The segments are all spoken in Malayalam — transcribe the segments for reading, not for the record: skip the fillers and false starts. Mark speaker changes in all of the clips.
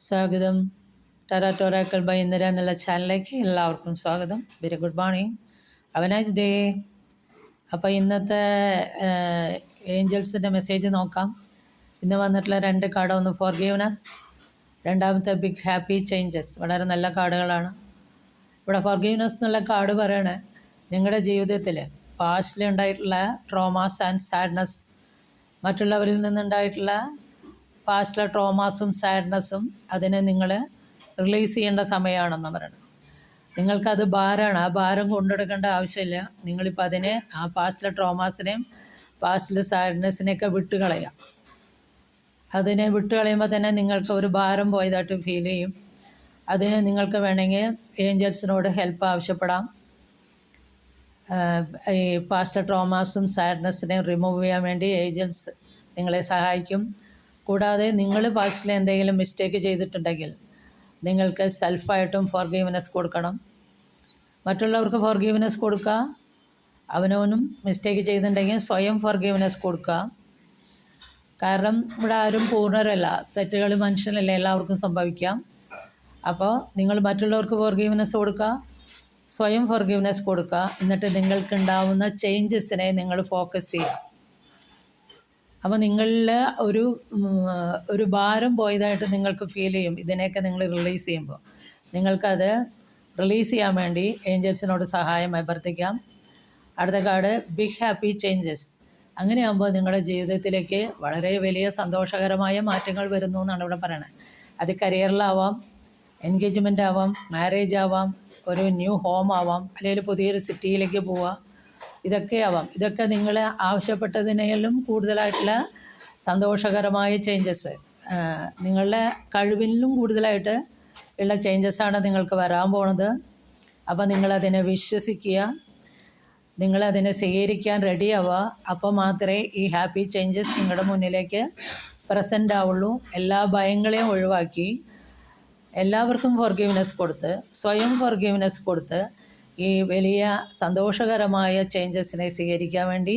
Speaker 1: സ്വാഗതം. ടാരാട്ടോറാക്കൽ ബൈ ഇന്ദിര എന്നുള്ള ചാനലിലേക്ക് എല്ലാവർക്കും സ്വാഗതം. Very good morning, have A nice day. അപ്പോൾ ഇന്നത്തെ ഏഞ്ചൽസിൻ്റെ മെസ്സേജ് നോക്കാം. ഇന്ന് വന്നിട്ടുള്ള 2 കാർഡ്, ഒന്ന് ഫോർഗീവ്നെസ്, രണ്ടാമത്തെ ബിഗ് ഹാപ്പി ചേഞ്ചസ്. വളരെ നല്ല കാർഡുകളാണ്. ഇവിടെ ഫോർഗീവ്നെസ് എന്നുള്ള കാർഡ് പറയണേ, നിങ്ങളുടെ ജീവിതത്തിൽ പാസ്റ്റിൽ ഉണ്ടായിട്ടുള്ള ട്രോമാസ് ആൻഡ് സാഡ്നെസ്, മറ്റുള്ളവരിൽ നിന്നുണ്ടായിട്ടുള്ള പാസ്റ്റിലെ ട്രോമാസും സാഡ്നെസ്സും അതിനെ നിങ്ങൾ റിലീസ് ചെയ്യേണ്ട സമയമാണെന്ന് പറയുന്നത്. നിങ്ങൾക്കത് ഭാരമാണ്. ആ ഭാരം കൊണ്ടെടുക്കേണ്ട ആവശ്യമില്ല. നിങ്ങളിപ്പോൾ അതിനെ, ആ പാസ്റ്റിലെ ട്രോമാസിനെയും പാസ്റ്റിലെ സാഡ്നെസ്സിനെയൊക്കെ വിട്ടുകളയാം. അതിനെ വിട്ടുകളയുമ്പോൾ തന്നെ നിങ്ങൾക്ക് ഒരു ഭാരം പോയതായിട്ട് ഫീൽ ചെയ്യും. അതിന് നിങ്ങൾക്ക് വേണമെങ്കിൽ ഏഞ്ചൽസിനോട് ഹെൽപ്പ് ആവശ്യപ്പെടാം. ഈ പാസ്റ്റ് ട്രോമാസും സാഡ്നെസ്സിനെയും റിമൂവ് ചെയ്യാൻ വേണ്ടി ഏഞ്ചൽസ് നിങ്ങളെ സഹായിക്കും. കൂടാതെ നിങ്ങൾ പാസ്റ്റിൽ എന്തെങ്കിലും മിസ്റ്റേക്ക് ചെയ്തിട്ടുണ്ടെങ്കിൽ നിങ്ങൾക്ക് സെൽഫായിട്ടും ഫോർഗീവ്നെസ് കൊടുക്കണം. മറ്റുള്ളവർക്ക് ഫോർഗീവ്നെസ് കൊടുക്കുക, അവനവനും മിസ്റ്റേക്ക് ചെയ്തിട്ടുണ്ടെങ്കിൽ സ്വയം ഫോർഗീവ്നെസ് കൊടുക്കുക. കാരണം ഇവിടെ ആരും പൂർണ്ണരല്ല, തെറ്റുകൾ മനുഷ്യനല്ല, എല്ലാവർക്കും സംഭവിക്കാം. അപ്പോൾ നിങ്ങൾ മറ്റുള്ളവർക്ക് ഫോർഗീവ്നെസ് കൊടുക്കുക, സ്വയം ഫോർഗീവ്നെസ് കൊടുക്കുക. എന്നിട്ട് നിങ്ങൾക്കുണ്ടാവുന്ന ചേഞ്ചസിനെ നിങ്ങൾ ഫോക്കസ് ചെയ്യുക. അപ്പോൾ നിങ്ങളിൽ ഒരു ഭാരം പോയതായിട്ട് നിങ്ങൾക്ക് ഫീൽ ചെയ്യും. ഇതിനെയൊക്കെ നിങ്ങൾ റിലീസ് ചെയ്യുമ്പോൾ നിങ്ങൾക്കത് റിലീസ് ചെയ്യാൻ വേണ്ടി ഏഞ്ചൽസിനോട് സഹായം അഭ്യർത്ഥിക്കാം. അടുത്ത കാർഡ് ബിഗ് ഹാപ്പി ചേഞ്ചസ്. അങ്ങനെയാകുമ്പോൾ നിങ്ങളുടെ ജീവിതത്തിലേക്ക് വളരെ വലിയ സന്തോഷകരമായ മാറ്റങ്ങൾ വരുന്നു എന്നാണ് ഇവിടെ പറയണത്. അത് കരിയറിലാവാം, എൻഗേജ്മെൻ്റ് ആവാം, മാരേജ് ആവാം, ഒരു ന്യൂ ഹോം ആവാം, അല്ലെങ്കിൽ പുതിയൊരു സിറ്റിയിലേക്ക് പോവാം. ഇതൊക്കെ ആവാം. ഇതൊക്കെ നിങ്ങൾ ആവശ്യപ്പെട്ടതിനേലും കൂടുതലായിട്ടുള്ള സന്തോഷകരമായ ചേഞ്ചസ്, നിങ്ങളുടെ കഴിവിലും കൂടുതലായിട്ട് ഉള്ള ചേഞ്ചസാണ് നിങ്ങൾക്ക് വരാൻ പോണത്. അപ്പോൾ നിങ്ങളതിനെ വിശ്വസിക്കുക, നിങ്ങളതിനെ സ്വീകരിക്കാൻ റെഡിയാവുക. അപ്പോൾ മാത്രമേ ഈ ഹാപ്പി ചേഞ്ചസ് നിങ്ങളുടെ മുന്നിലേക്ക് പ്രസൻ്റ് ആവുള്ളൂ. എല്ലാ ഭയങ്ങളെയും ഒഴിവാക്കി എല്ലാവർക്കും ഫോർഗീവ്നെസ് കൊടുത്ത് സ്വയം ഫോർഗീവ്നെസ് കൊടുത്ത് ഈ വലിയ സന്തോഷകരമായ ചേഞ്ചസിനെ സ്വീകരിക്കാൻ വേണ്ടി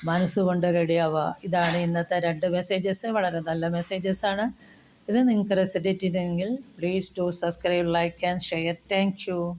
Speaker 1: മനസ്സുകൊണ്ട് റെഡിയാവുക. ഇതാണ് ഇന്നത്തെ 2 മെസ്സേജസ്. വളരെ നല്ല മെസ്സേജസാണ്. ഇത് നിങ്ങൾക്ക് റെസിഡേറ്റ് ചെയ്തെങ്കിൽ please to subscribe, like and share. Thank U.